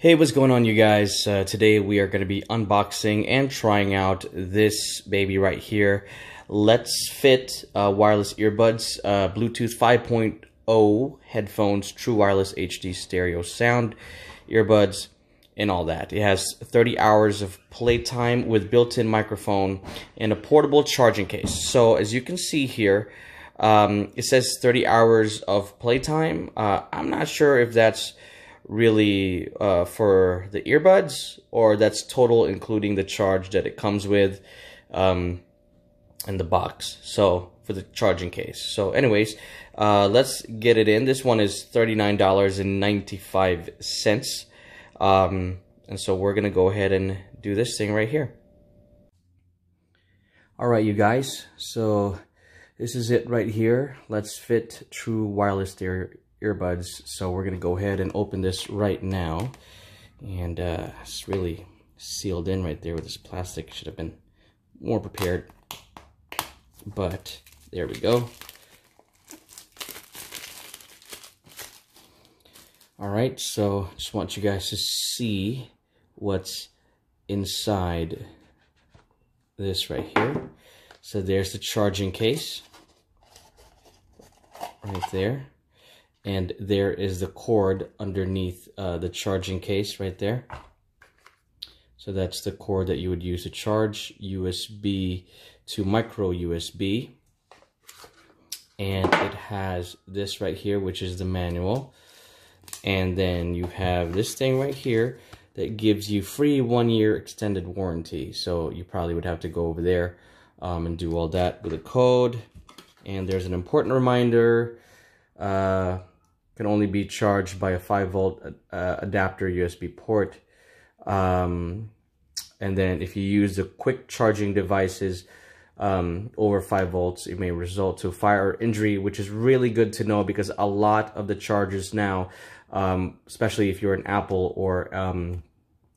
Hey, what's going on, you guys? Today we are going to be unboxing and trying out this baby right here. Letsfit wireless earbuds, Bluetooth 5.0 headphones, true wireless HD stereo sound earbuds, and all that. It has 30 hours of playtime with built-in microphone and a portable charging case. So as you can see here, it says 30 hours of playtime. I'm not sure if that's really for the earbuds or that's total including the charge that it comes with in the box, so for the charging case. So anyways, let's get it in. This one is $39.95, and so we're gonna go ahead and do this thing right here. All right, you guys, so this is it right here. Letsfit true wireless earbuds. So we're gonna go ahead and open this right now, and it's really sealed in right there with this plastic. Should have been more prepared, but there we go. All right, so just want you guys to see what's inside this right here. So there's the charging case right there. And there is the cord underneath the charging case right there. So that's the cord that you would use to charge, USB to micro USB. And it has this right here, which is the manual. And then you have this thing right here that gives you free 1-year extended warranty. So you probably would have to go over there and do all that with a code. And there's an important reminder. Can only be charged by a 5-volt adapter USB port. And then if you use the quick charging devices over 5 volts, it may result to fire or injury, which is really good to know because a lot of the chargers now, especially if you're an Apple or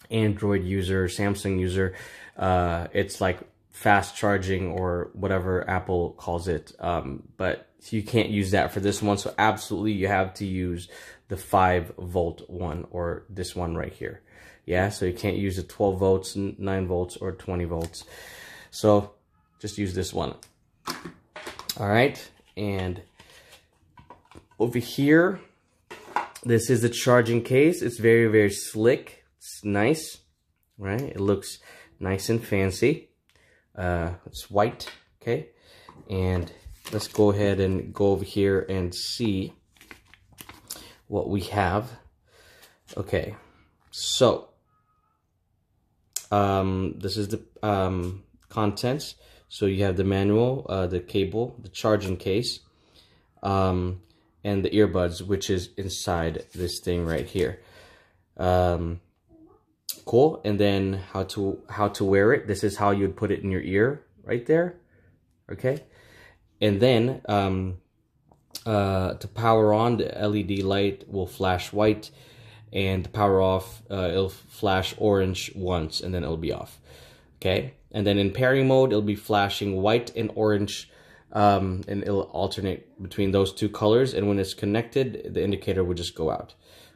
Android user, Samsung user, it's like fast charging or whatever Apple calls it, but you can't use that for this one. So absolutely you have to use the 5-volt one, or this one right here. Yeah, so you can't use the 12 volts, 9 volts, or 20 volts. So just use this one. All right, and over here, this is the charging case. It's very, very slick. It's nice, right? It looks nice and fancy. It's white, okay? And let's go ahead and go over here and see what we have. Okay, so this is the contents. So you have the manual, the cable, the charging case, and the earbuds, which is inside this thing right here. Cool. And then how to wear it. This is how you'd put it in your ear right there. Okay. And then to power on, the LED light will flash white, and to power off, it'll flash orange once, and then it'll be off. Okay. And then in pairing mode, it'll be flashing white and orange, and it'll alternate between those two colors. And when it's connected, the indicator will just go out.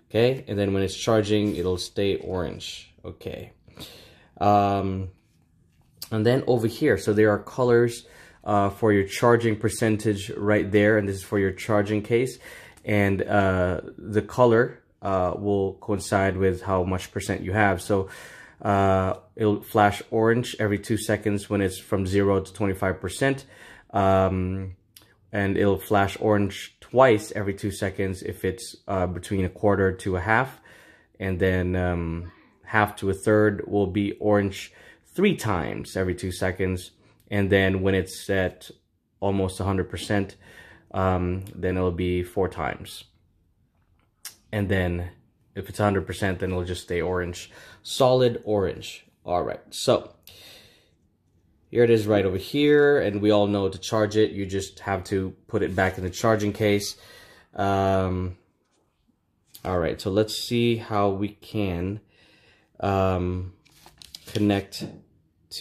Okay. And then when it's charging, it'll stay orange. Okay. And then over here, so there are colors for your charging percentage right there, and this is for your charging case, and the color will coincide with how much percent you have. So it'll flash orange every 2 seconds when it's from 0 to 25%, and it'll flash orange twice every 2 seconds if it's between 1/4 to 1/2, and then 1/2 to 1/3 will be orange 3 times every 2 seconds. And then when it's at almost 100%, then it'll be 4 times. And then if it's 100%, then it'll just stay orange, solid orange. All right, so here it is right over here. And we all know to charge it, you just have to put it back in the charging case. All right, so let's see how we can connect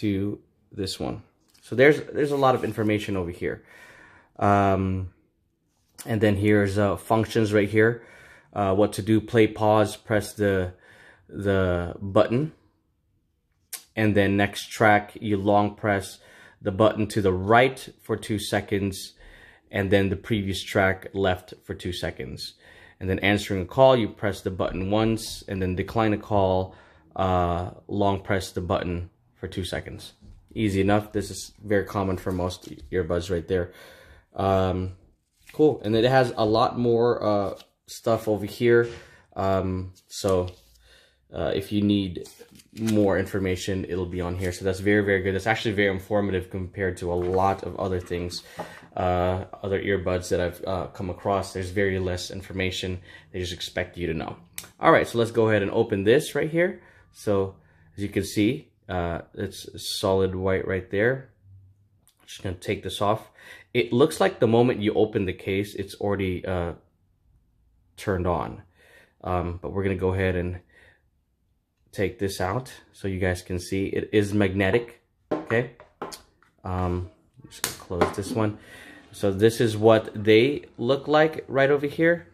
to this one. So there's a lot of information over here, and then here's functions right here. What to do: play, pause, press the the button, and then next track you long press the button to the right for 2 seconds, and then the previous track left for 2 seconds. And then answering a call, you press the button once, and then decline a call, long press the button for 2 seconds. Easy enough. This is very common for most earbuds right there. Cool. And it has a lot more stuff over here. If you need more information, it'll be on here. So that's very, very good. It's actually very informative compared to a lot of other things, other earbuds that I've come across. There's very less information. They just expect you to know. All right, so let's go ahead and open this right here. So as you can see, it's solid white right there. Just gonna take this off. It looks like the moment you open the case, it's already turned on. But we're gonna go ahead and take this out so you guys can see. It is magnetic, okay? I'm just gonna close this one. So this is what they look like right over here.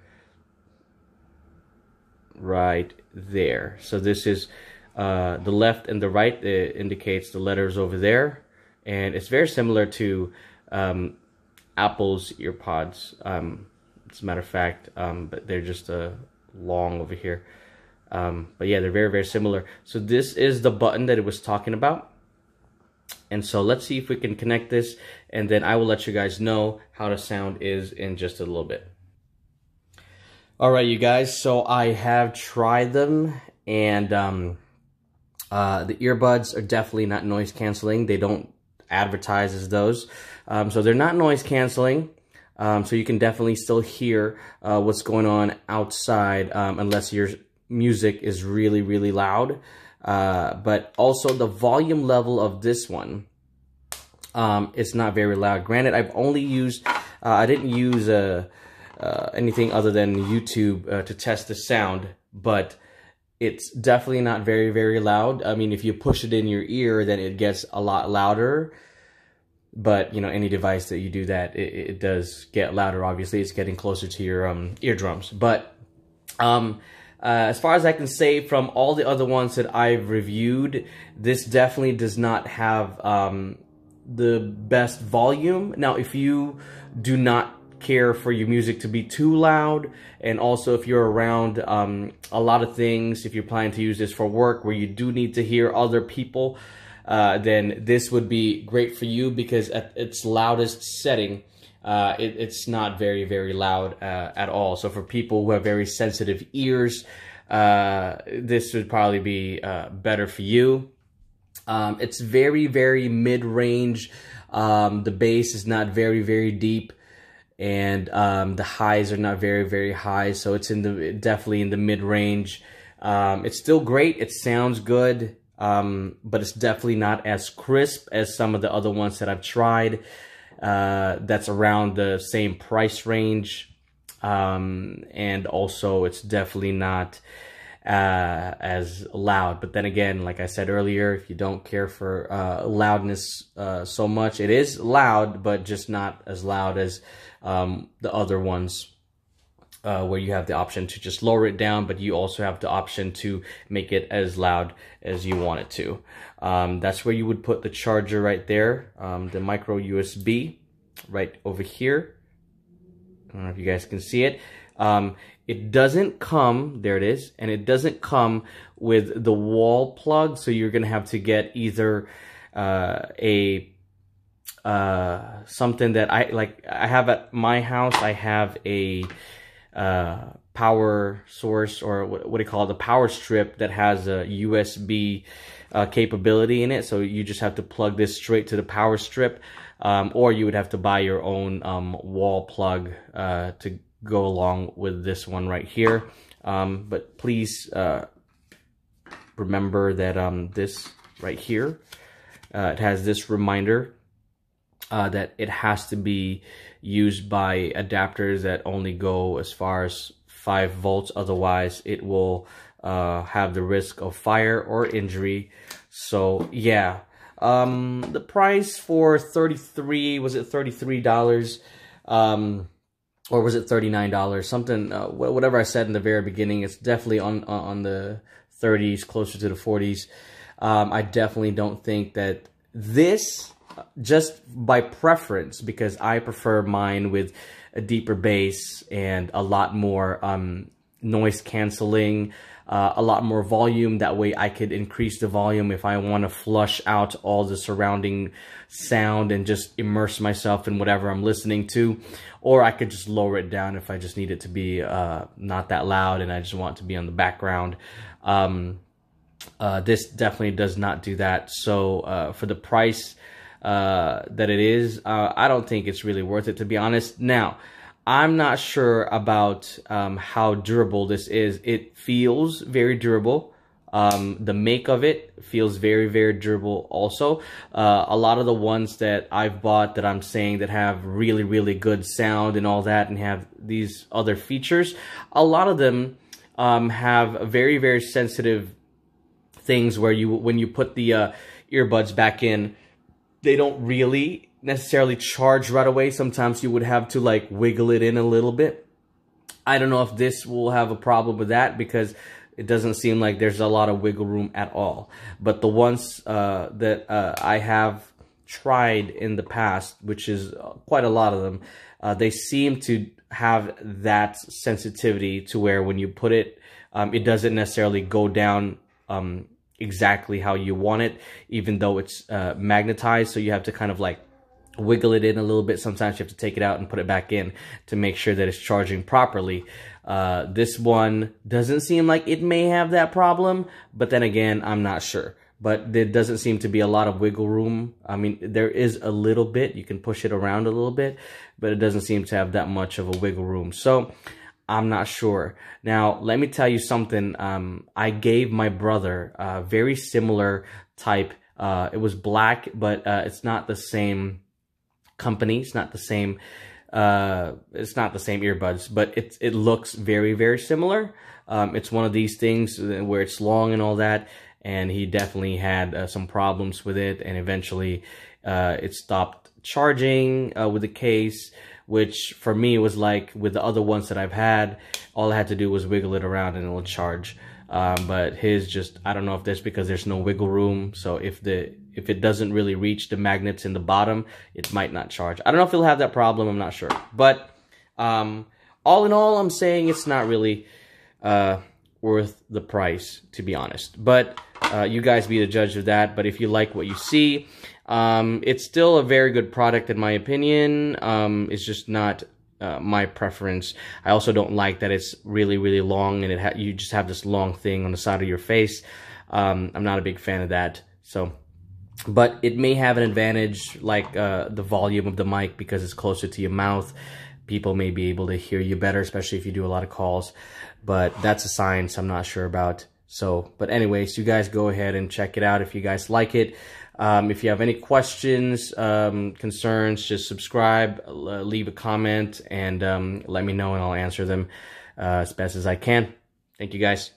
Right there. So this is the left and the right. It indicates the letters over there. And it's very similar to Apple's EarPods, as a matter of fact, but they're just long over here. But yeah, they're very, very similar. So this is the button that it was talking about. And so let's see if we can connect this, and then I will let you guys know how the sound is in just a little bit. All right, you guys, so I have tried them, and the earbuds are definitely not noise canceling. They don't advertise as those. So they're not noise canceling. So you can definitely still hear what's going on outside, unless your music is really, really loud. But also the volume level of this one is not very loud. Granted, I've only used, I didn't use anything other than YouTube to test the sound, but it's definitely not very, very loud. I mean, if you push it in your ear, then it gets a lot louder. But, you know, any device that you do that, it does get louder. Obviously, it's getting closer to your eardrums. But as far as I can say, from all the other ones that I've reviewed, this definitely does not have the best volume. Now, if you do not care for your music to be too loud, and also if you're around a lot of things, if you're planning to use this for work where you do need to hear other people, then this would be great for you, because at its loudest setting, it's not very, very loud at all. So for people who have very sensitive ears, this would probably be better for you. It's very, very mid-range. The bass is not very, very deep, and the highs are not very, very high. So it's definitely in the mid-range. It's still great. It sounds good. But it's definitely not as crisp as some of the other ones that I've tried. That's around the same price range. And also it's definitely not as loud. But then again, like I said earlier, if you don't care for loudness so much, it is loud, but just not as loud as the other ones. Where you have the option to just lower it down, but you also have the option to make it as loud as you want it to. That's where you would put the charger right there, the micro USB right over here. I don't know if you guys can see it. It doesn't come, there it is, and it doesn't come with the wall plug, so you're gonna have to get either something that I have at my house. I have a power source, or what do you call it, the power strip that has a USB capability in it. So you just have to plug this straight to the power strip, or you would have to buy your own wall plug to go along with this one right here. But please remember that this right here, it has this reminder that it has to be used by adapters that only go as far as 5 volts. Otherwise, it will have the risk of fire or injury. So yeah, the price for $33, was it $33? or was it $39? Something, whatever I said in the very beginning, it's definitely on the 30s, closer to the 40s. I definitely don't think that this, just by preference, because I prefer mine with a deeper bass and a lot more noise canceling, a lot more volume. That way I could increase the volume if I want to flush out all the surrounding sound and just immerse myself in whatever I'm listening to. Or I could just lower it down if I just need it to be not that loud and I just want it to be on the background. This definitely does not do that. So for the price that it is, I don't think it's really worth it, to be honest. Now, I'm not sure about how durable this is. It feels very durable. The make of it feels very, very durable also. A lot of the ones that I've bought that I'm saying that have really, really good sound and all that and have these other features, a lot of them have very, very sensitive things where when you put the earbuds back in, they don't really necessarily charge right away. Sometimes you would have to like wiggle it in a little bit. I don't know if this will have a problem with that because it doesn't seem like there's a lot of wiggle room at all. But the ones that I have tried in the past, which is quite a lot of them, they seem to have that sensitivity to where when you put it, it doesn't necessarily go down exactly how you want it, even though it's magnetized. So you have to kind of like wiggle it in a little bit. Sometimes you have to take it out and put it back in to make sure that it's charging properly. This one doesn't seem like it may have that problem, but then again, I'm not sure. But there doesn't seem to be a lot of wiggle room. I mean, there is a little bit. You can push it around a little bit, but it doesn't seem to have that much of a wiggle room. So I'm not sure. Now, let me tell you something. I gave my brother a very similar type. It was black, but it's not the same company. It's not the same earbuds, but it looks very, very similar. It's one of these things where it's long and all that, and he definitely had some problems with it, and eventually it stopped charging with the case, which for me was like with the other ones that I've had, all I had to do was wiggle it around and it will charge. But his just, I don't know if that's because there's no wiggle room. So if it doesn't really reach the magnets in the bottom, it might not charge. I don't know if he'll have that problem. I'm not sure. But all in all, I'm saying it's not really worth the price, to be honest. But you guys be the judge of that. But if you like what you see, it's still a very good product in my opinion. It's just not my preference. I also don't like that it's really, really long and you just have this long thing on the side of your face. I'm not a big fan of that. So, but it may have an advantage, like the volume of the mic, because it's closer to your mouth. People may be able to hear you better, especially if you do a lot of calls. But that's a science I'm not sure about. So, but anyways, you guys go ahead and check it out if you guys like it. If you have any questions, concerns, just subscribe, leave a comment, and let me know, and I'll answer them as best as I can. Thank you, guys.